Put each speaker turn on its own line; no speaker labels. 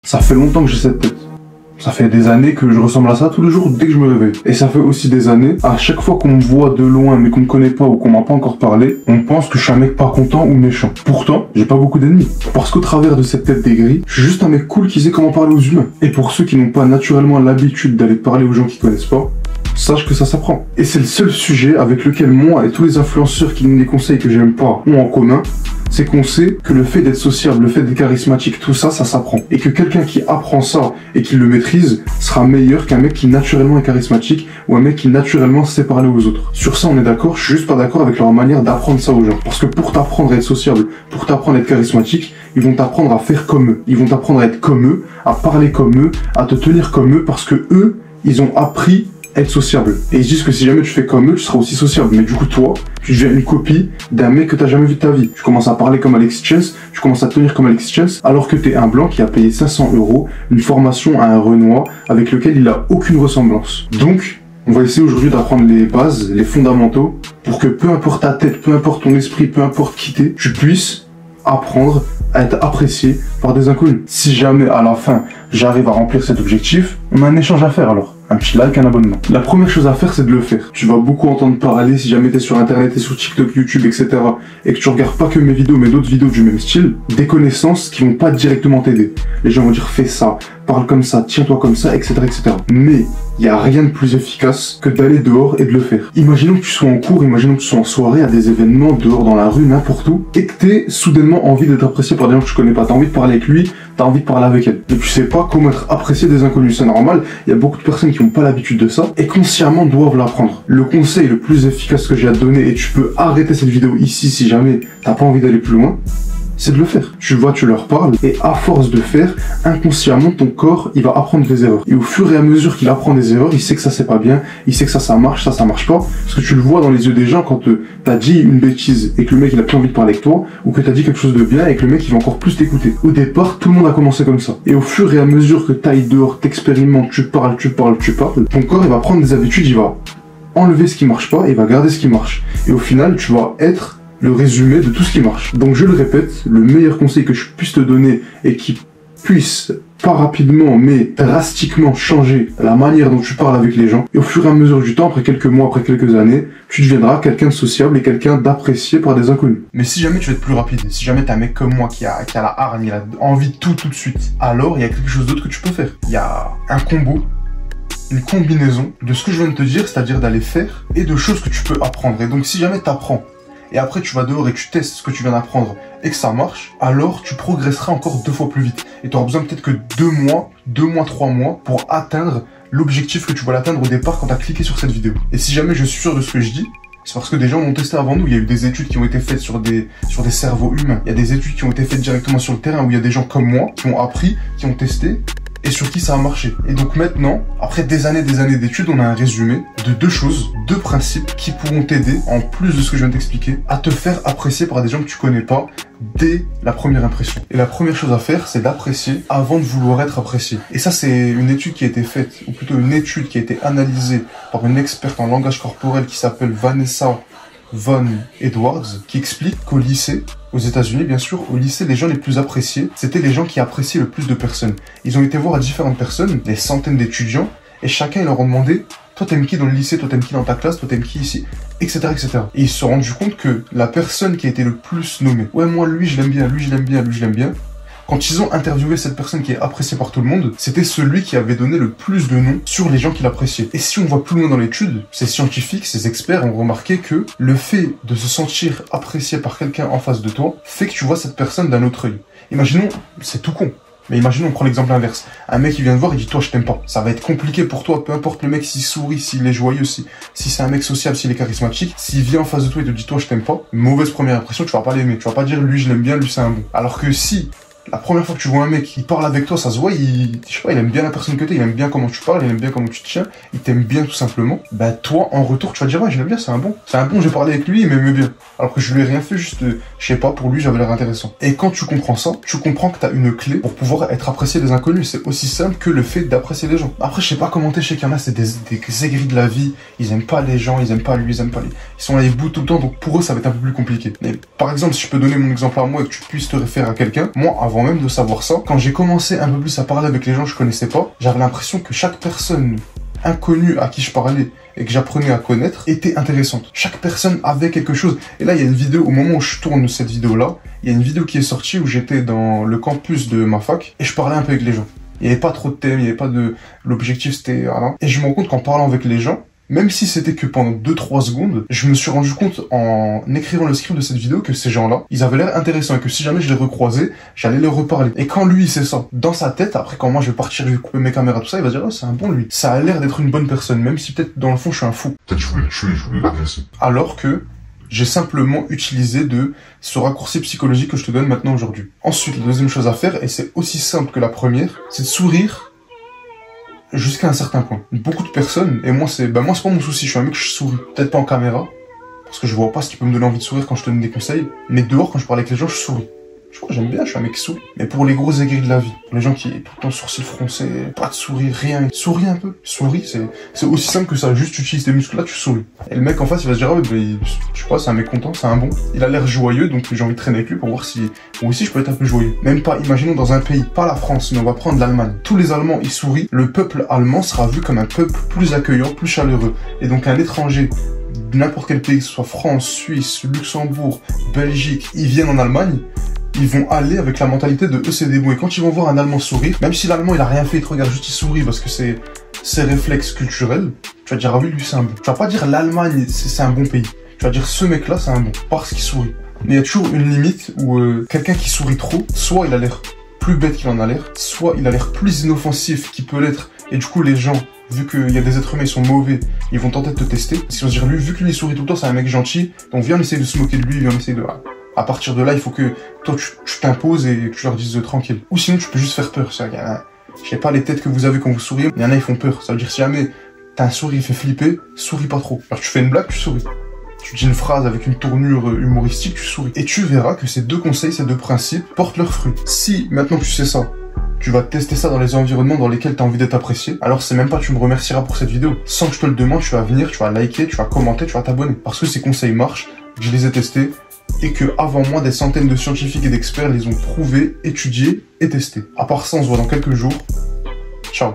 Ça fait longtemps que j'ai cette tête. Ça fait des années que je ressemble à ça tous les jours dès que je me réveille. Et ça fait aussi des années, à chaque fois qu'on me voit de loin mais qu'on me connaît pas ou qu'on m'a pas encore parlé, on pense que je suis un mec pas content ou méchant. Pourtant, j'ai pas beaucoup d'ennemis. Parce qu'au travers de cette tête d'aigri, je suis juste un mec cool qui sait comment parler aux humains. Et pour ceux qui n'ont pas naturellement l'habitude d'aller parler aux gens qui connaissent pas, sache que ça s'apprend. Et c'est le seul sujet avec lequel moi et tous les influenceurs qui donnent des conseils que j'aime pas ont en commun, c'est qu'on sait que le fait d'être sociable, le fait d'être charismatique, tout ça, ça s'apprend. Et que quelqu'un qui apprend ça et qui le maîtrise sera meilleur qu'un mec qui naturellement est charismatique ou un mec qui naturellement sait parler aux autres. Sur ça, on est d'accord, je suis juste pas d'accord avec leur manière d'apprendre ça aux gens. Parce que pour t'apprendre à être sociable, pour t'apprendre à être charismatique, ils vont t'apprendre à faire comme eux. Ils vont t'apprendre à être comme eux, à parler comme eux, à te tenir comme eux, parce que eux, ils ont appris être sociable. Et ils disent que si jamais tu fais comme eux, tu seras aussi sociable. Mais du coup, toi, tu deviens une copie d'un mec que t'as jamais vu de ta vie. Tu commences à parler comme Alexis Chance, tu commences à tenir comme Alexis Chance, alors que t'es un blanc qui a payé 500 € une formation à un Renoir avec lequel il a aucune ressemblance. Donc, on va essayer aujourd'hui d'apprendre les bases, les fondamentaux, pour que peu importe ta tête, peu importe ton esprit, peu importe qui t'es, tu puisses apprendre à être apprécié par des inconnus. Si jamais à la fin j'arrive à remplir cet objectif, on a un échange à faire alors. Un petit like, un abonnement. La première chose à faire, c'est de le faire. Tu vas beaucoup entendre parler, si jamais t'es sur internet, t'es sur TikTok, YouTube, etc. et que tu regardes pas que mes vidéos, mais d'autres vidéos du même style, des connaissances qui vont pas directement t'aider. Les gens vont dire fais ça, parle comme ça, tiens-toi comme ça, etc., etc. Mais il y a rien de plus efficace que d'aller dehors et de le faire. Imaginons que tu sois en cours, imaginons que tu sois en soirée, à des événements, dehors, dans la rue, n'importe où, et que t'aies soudainement envie d'être apprécié par des gens que tu connais pas. T'as envie de parler avec lui, t'as envie de parler avec elle. Et tu sais pas comment être apprécié des inconnus. C'est normal, il y a beaucoup de personnes qui n'ont pas l'habitude de ça et consciemment doivent l'apprendre. Le conseil le plus efficace que j'ai à te donner, et tu peux arrêter cette vidéo ici si jamais t'as pas envie d'aller plus loin, c'est de le faire. Tu vois, tu leur parles, et à force de faire, inconsciemment, ton corps, il va apprendre des erreurs. Et au fur et à mesure qu'il apprend des erreurs, il sait que ça c'est pas bien, il sait que ça marche, ça marche pas. Parce que tu le vois dans les yeux des gens quand t'as dit une bêtise et que le mec il a plus envie de parler avec toi, ou que t'as dit quelque chose de bien et que le mec il va encore plus t'écouter. Au départ, tout le monde a commencé comme ça. Et au fur et à mesure que t'ailles dehors, t'expérimentes, tu parles, ton corps il va prendre des habitudes, il va enlever ce qui marche pas et il va garder ce qui marche. Et au final, tu vas être le résumé de tout ce qui marche. Donc je le répète, le meilleur conseil que je puisse te donner et qui puisse, pas rapidement, mais drastiquement changer la manière dont tu parles avec les gens, et au fur et à mesure du temps, après quelques mois, après quelques années, tu deviendras quelqu'un de sociable et quelqu'un d'apprécié par des inconnus. Mais si jamais tu veux être plus rapide, si jamais t'es un mec comme moi qui a la hargne, il a envie de tout de suite, alors il y a quelque chose d'autre que tu peux faire. Il y a un combo, une combinaison de ce que je viens de te dire, c'est-à-dire d'aller faire, et de choses que tu peux apprendre. Et donc si jamais t'apprends, et après tu vas dehors et tu testes ce que tu viens d'apprendre et que ça marche, alors tu progresseras encore 2 fois plus vite. Et tu auras besoin peut-être que 2 mois, 3 mois pour atteindre l'objectif que tu vas l'atteindre au départ quand tu as cliqué sur cette vidéo. Et si jamais je suis sûr de ce que je dis, c'est parce que des gens l'ont testé avant nous. Il y a eu des études qui ont été faites sur des cerveaux humains. Il y a des études qui ont été faites directement sur le terrain où il y a des gens comme moi qui ont appris, qui ont testé et sur qui ça a marché. Et donc maintenant, après des années d'études, on a un résumé de 2 choses, 2 principes qui pourront t'aider, en plus de ce que je viens de t'expliquer, à te faire apprécier par des gens que tu connais pas dès la première impression. Et la première chose à faire, c'est d'apprécier avant de vouloir être apprécié. Et ça, c'est une étude qui a été faite, ou plutôt une étude qui a été analysée par une experte en langage corporel qui s'appelle Vanessa Von Edwards, qui explique qu'au lycée, aux États-Unis bien sûr, au lycée, les gens les plus appréciés, c'était les gens qui appréciaient le plus de personnes. Ils ont été voir à différentes personnes, des centaines d'étudiants, et chacun ils leur ont demandé « Toi t'aimes qui dans le lycée, toi t'aimes qui dans ta classe, toi t'aimes qui ici ?» etc., etc. Et ils se sont rendus compte que la personne qui a été le plus nommée « Ouais, moi lui je l'aime bien, lui je l'aime bien, lui je l'aime bien », quand ils ont interviewé cette personne qui est appréciée par tout le monde, c'était celui qui avait donné le plus de noms sur les gens qu'il appréciait. Et si on voit plus loin dans l'étude, ces scientifiques, ces experts ont remarqué que le fait de se sentir apprécié par quelqu'un en face de toi fait que tu vois cette personne d'un autre œil. Imaginons, c'est tout con, mais imaginons on prend l'exemple inverse. Un mec qui vient te voir, il dit toi je t'aime pas. Ça va être compliqué pour toi, peu importe le mec s'il sourit, s'il est joyeux, si c'est un mec sociable, s'il est charismatique, s'il vient en face de toi et te dit toi je t'aime pas, mauvaise première impression, tu vas pas l'aimer. Tu vas pas dire lui je l'aime bien, lui c'est un bon. Alors que si la première fois que tu vois un mec qui parle avec toi, ça se voit, je sais pas, il aime bien la personne que t'es, il aime bien comment tu parles, il aime bien comment tu te tiens, il t'aime bien tout simplement. Bah toi, en retour, tu vas dire ouais, je l'aime bien, c'est un bon. C'est un bon, j'ai parlé avec lui, il m'aimait bien. Alors que je lui ai rien fait, juste, je sais pas, pour lui, j'avais l'air intéressant. Et quand tu comprends ça, tu comprends que t'as une clé pour pouvoir être apprécié des inconnus. C'est aussi simple que le fait d'apprécier les gens. Après, je sais pas comment t'es, je sais qu'il y en a, c'est des aigris de la vie, ils aiment pas les gens, ils aiment pas lui, ils aiment pas lui. Ils sont là, ils boutent tout le temps, donc pour eux, ça va être un peu plus compliqué. Mais par exemple, si je peux donner mon exemple à moi et que tu puisses te référer à quelqu'un, moi, avant avant même de savoir ça, quand j'ai commencé un peu plus à parler avec les gens que je connaissais pas, j'avais l'impression que chaque personne inconnue à qui je parlais et que j'apprenais à connaître était intéressante. Chaque personne avait quelque chose. Et là, il y a une vidéo, au moment où je tourne cette vidéo-là, il y a une vidéo qui est sortie où j'étais dans le campus de ma fac et je parlais un peu avec les gens. Il n'y avait pas trop de thèmes, il n'y avait pas de... L'objectif, c'était... Voilà. Et je me rends compte qu'en parlant avec les gens, même si c'était que pendant 2-3 secondes, je me suis rendu compte en écrivant le script de cette vidéo que ces gens-là, ils avaient l'air intéressants et que si jamais je les recroisais, j'allais leur reparler. Et quand lui, c'est ça, dans sa tête, après quand moi je vais partir, je vais couper mes caméras, tout ça, il va dire, oh, c'est un bon lui. Ça a l'air d'être une bonne personne, même si peut-être dans le fond je suis un fou.
Peut-être je voulais le tuer, je voulais l'agresser.
Alors que j'ai simplement utilisé ce raccourci psychologique que je te donne maintenant aujourd'hui. Ensuite, la deuxième chose à faire, et c'est aussi simple que la première, c'est de sourire jusqu'à un certain point. Beaucoup de personnes, et moi c'est pas mon souci, je suis un mec, je souris. Peut-être pas en caméra, parce que je vois pas ce qui peut me donner envie de sourire quand je te donne des conseils, mais dehors, quand je parle avec les gens, je souris. Je crois que j'aime bien, je suis un mec qui sourit. Mais pour les gros aigris de la vie, pour les gens qui ont tout le temps sourcils froncés, pas de sourire, rien, souris un peu. Souris, c'est aussi simple que ça, juste tu utilises tes muscles là, tu souris. Et le mec en face, il va se dire, ah ouais, je sais pas, c'est un mec content, c'est un bon. Il a l'air joyeux, donc j'ai envie de traîner avec lui pour voir si moi aussi je peux être un peu joyeux. Même pas, imaginons dans un pays, pas la France, mais on va prendre l'Allemagne. Tous les Allemands, ils sourient, le peuple allemand sera vu comme un peuple plus accueillant, plus chaleureux. Et donc un étranger, n'importe quel pays, que ce soit France, Suisse, Luxembourg, Belgique, ils viennent en Allemagne, ils vont aller avec la mentalité de eux c'est des bons. Et quand ils vont voir un Allemand sourire, même si l'Allemand il a rien fait, il te regarde juste il sourit parce que c'est ses réflexes culturels, tu vas dire ah oui lui c'est un bon. Tu vas pas dire l'Allemagne c'est un bon pays. Tu vas dire ce mec là c'est un bon parce qu'il sourit. Mais il y a toujours une limite où quelqu'un qui sourit trop, soit il a l'air plus bête qu'il en a l'air, soit il a l'air plus inoffensif qu'il peut l'être. Et du coup les gens, vu qu'il y a des êtres humains, ils sont mauvais, ils vont tenter de te tester. Si on se dit lui, vu que lui il sourit tout le temps, c'est un mec gentil, donc viens on essaye de se moquer de lui, viens on essaye de... À partir de là, il faut que toi, tu t'imposes et que tu leur dises tranquille. Ou sinon, tu peux juste faire peur. Je sais pas les têtes que vous avez quand vous souriez, il y en a, ils font peur. Ça veut dire si jamais t'as un sourire, il fait flipper, souris pas trop. Alors tu fais une blague, tu souris. Tu dis une phrase avec une tournure humoristique, tu souris. Et tu verras que ces deux conseils, ces deux principes portent leurs fruits. Si, maintenant que tu sais ça, tu vas tester ça dans les environnements dans lesquels tu as envie d'être apprécié, alors c'est même pas tu me remercieras pour cette vidéo. Sans que je te le demande, tu vas venir, tu vas liker, tu vas commenter, tu vas t'abonner. Parce que ces conseils marchent, je les ai testés, et que avant moi, des centaines de scientifiques et d'experts les ont prouvés, étudiés et testés. À part ça, on se voit dans quelques jours. Ciao.